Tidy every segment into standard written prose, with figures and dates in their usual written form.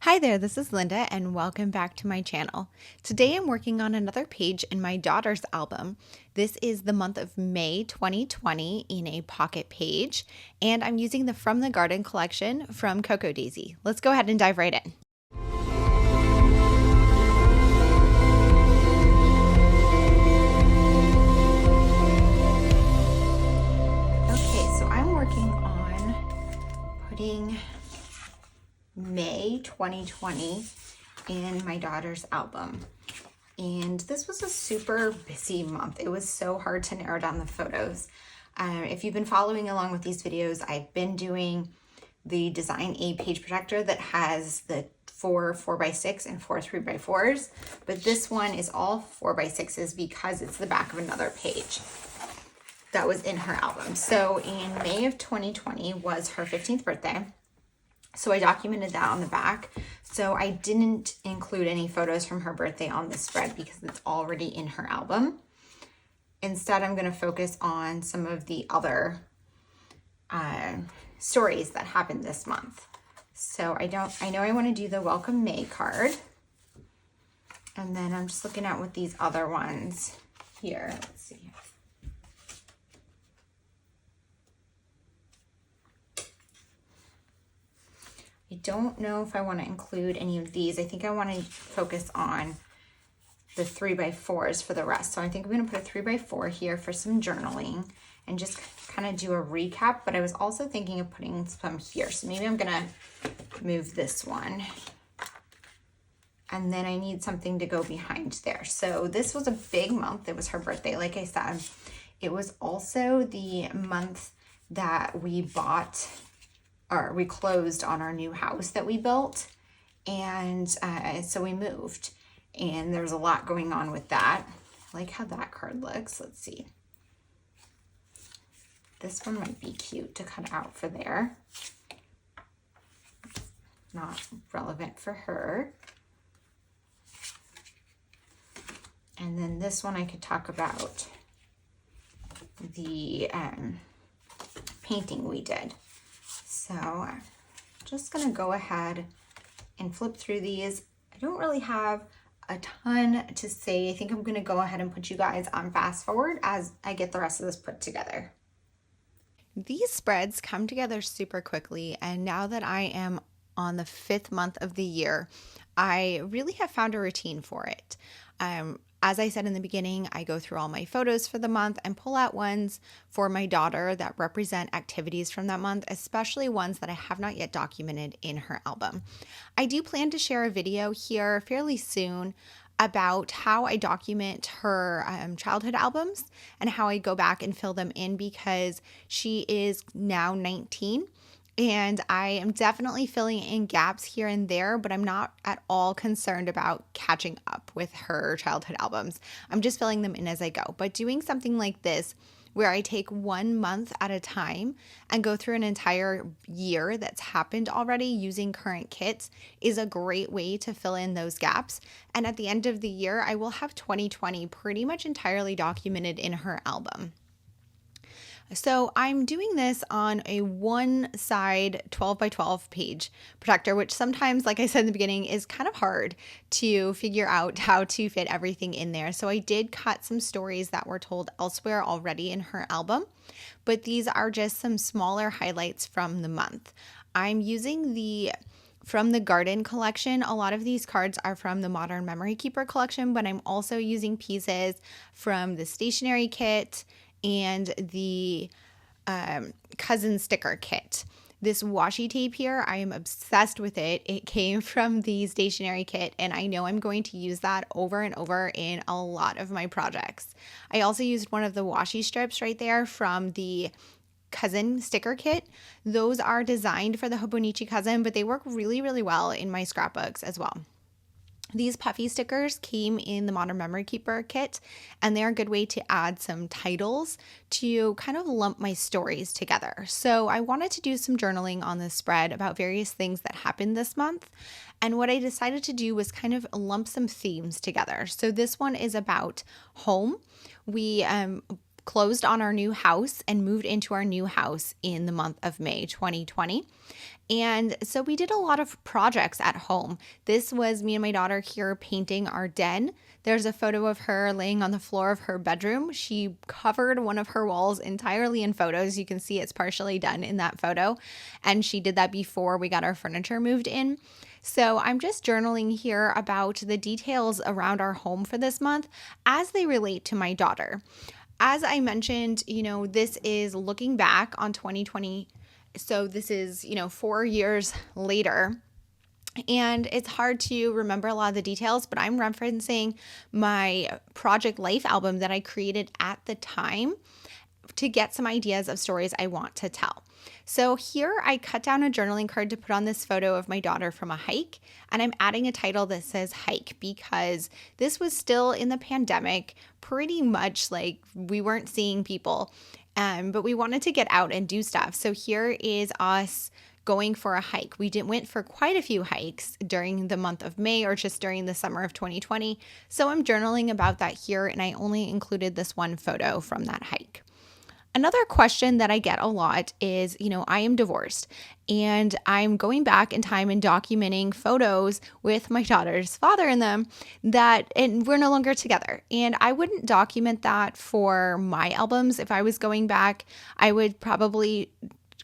Hi there, this is Linda and welcome back to my channel. Today I'm working on another page in my daughter's album. This is the month of May 2020 in a pocket page, and I'm using the From the Garden collection from Cocoa Daisy. Let's go ahead and dive right in. Okay, so I'm working on putting May 2020 in my daughter's album. And this was a super busy month. It was so hard to narrow down the photos. If you've been following along with these videos, I've been doing the Design a Page Protector that has the 4x6 and 3x4s, but this one is all 4x6s because it's the back of another page that was in her album. So in May of 2020 was her 15th birthday. So I documented that on the back. So I didn't include any photos from her birthday on this spread because it's already in her album. Instead, I'm going to focus on some of the other stories that happened this month. So I know I want to do the Welcome May card. And then I'm just looking at what these other ones here. Let's see. I don't know if I want to include any of these. I think I want to focus on the 3x4s for the rest. So I think I'm going to put a 3x4 here for some journaling and just kind of do a recap. But I was also thinking of putting some here. So maybe I'm going to move this one. And then I need something to go behind there. So this was a big month. It was her birthday, like I said. It was also the month that we bought, or we closed on our new house that we built. And so we moved. And there's a lot going on with that. I like how that card looks. Let's see. This one might be cute to cut out for there. Not relevant for her. And then this one I could talk about the painting we did. So I'm just gonna go ahead and flip through these. I don't really have a ton to say. I think I'm gonna go ahead and put you guys on fast forward as I get the rest of this put together. These spreads come together super quickly, and now that I am on the 5th month of the year, I really have found a routine for it. As I said in the beginning, I go through all my photos for the month and pull out ones for my daughter that represent activities from that month, especially ones that I have not yet documented in her album. I do plan to share a video here fairly soon about how I document her childhood albums and how I go back and fill them in, because she is now 19. And I am definitely filling in gaps here and there, but I'm not at all concerned about catching up with her childhood albums. I'm just filling them in as I go. But doing something like this, where I take 1 month at a time and go through an entire year that's happened already using current kits, is a great way to fill in those gaps. And at the end of the year, I will have 2020 pretty much entirely documented in her album. So I'm doing this on a one side 12 by 12 page protector, which sometimes, like I said in the beginning, is kind of hard to figure out how to fit everything in there. So I did cut some stories that were told elsewhere already in her album, but these are just some smaller highlights from the month. I'm using the From the Garden collection. A lot of these cards are from the Modern Memory Keeper collection, but I'm also using pieces from the stationery kit and the cousin sticker kit. This washi tape here, I am obsessed with it. It came from the stationery kit, and I know I'm going to use that over and over in a lot of my projects. I also used one of the washi strips right there from the cousin sticker kit. Those are designed for the Hobonichi cousin, but they work really, really well in my scrapbooks as well. These puffy stickers came in the Modern Memory Keeper kit, and they're a good way to add some titles to kind of lump my stories together. So I wanted to do some journaling on this spread about various things that happened this month. And what I decided to do was kind of lump some themes together. So this one is about home. We closed on our new house and moved into our new house in the month of May 2020. And so we did a lot of projects at home. This was me and my daughter here painting our den. There's a photo of her laying on the floor of her bedroom. She covered one of her walls entirely in photos. You can see it's partially done in that photo. And she did that before we got our furniture moved in. So I'm just journaling here about the details around our home for this month as they relate to my daughter. As I mentioned, this is looking back on 2020. So this is, 4 years later. And it's hard to remember a lot of the details, but I'm referencing my Project Life album that I created at the time to get some ideas of stories I want to tell. So here I cut down a journaling card to put on this photo of my daughter from a hike, and I'm adding a title that says hike because this was still in the pandemic, pretty much like we weren't seeing people, but we wanted to get out and do stuff. So here is us going for a hike. We went for quite a few hikes during the month of May or just during the summer of 2020. So I'm journaling about that here, and I only included this one photo from that hike. Another question that I get a lot is, I am divorced and I'm going back in time and documenting photos with my daughter's father in them and we're no longer together. And I wouldn't document that for my albums. If I was going back, I would probably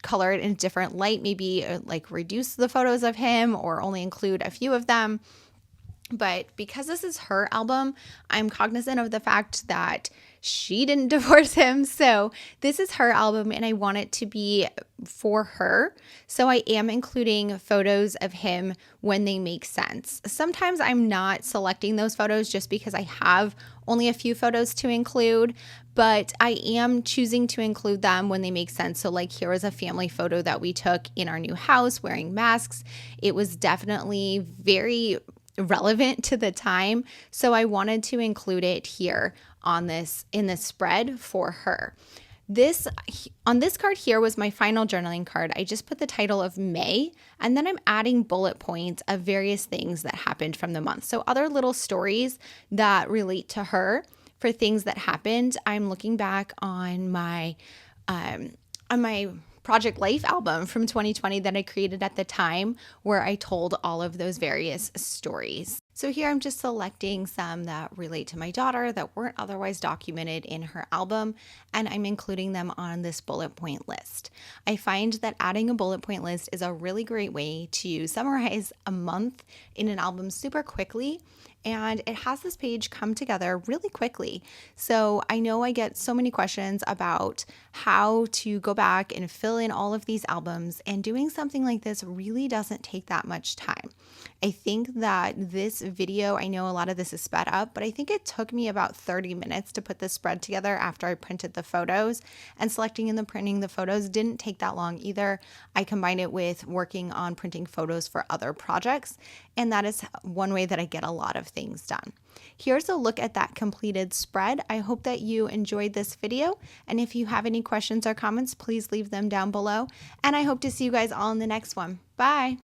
color it in a different light, maybe like reduce the photos of him or only include a few of them. But because this is her album, I'm cognizant of the fact that she didn't divorce him. So this is her album and I want it to be for her. So I am including photos of him when they make sense. Sometimes I'm not selecting those photos just because I have only a few photos to include, but I am choosing to include them when they make sense. So like here is a family photo that we took in our new house wearing masks. It was definitely very relevant to the time. So I wanted to include it here in this spread for her. On this card here was my final journaling card. I just put the title of May, and then I'm adding bullet points of various things that happened from the month. So other little stories that relate to her for things that happened. I'm looking back on my Project Life album from 2020 that I created at the time where I told all of those various stories. So here I'm just selecting some that relate to my daughter that weren't otherwise documented in her album, and I'm including them on this bullet point list. I find that adding a bullet point list is a really great way to summarize a month in an album super quickly, and it has this page come together really quickly. So I know I get so many questions about how to go back and fill in all of these albums, and doing something like this really doesn't take that much time. I think that this video, I know a lot of this is sped up, but I think it took me about 30 minutes to put this spread together after I printed the photos, and selecting and printing the photos didn't take that long either. I combined it with working on printing photos for other projects, and that is one way that I get a lot of things done. Here's a look at that completed spread. I hope that you enjoyed this video, and if you have any questions or comments, please leave them down below, and I hope to see you guys all in the next one. Bye!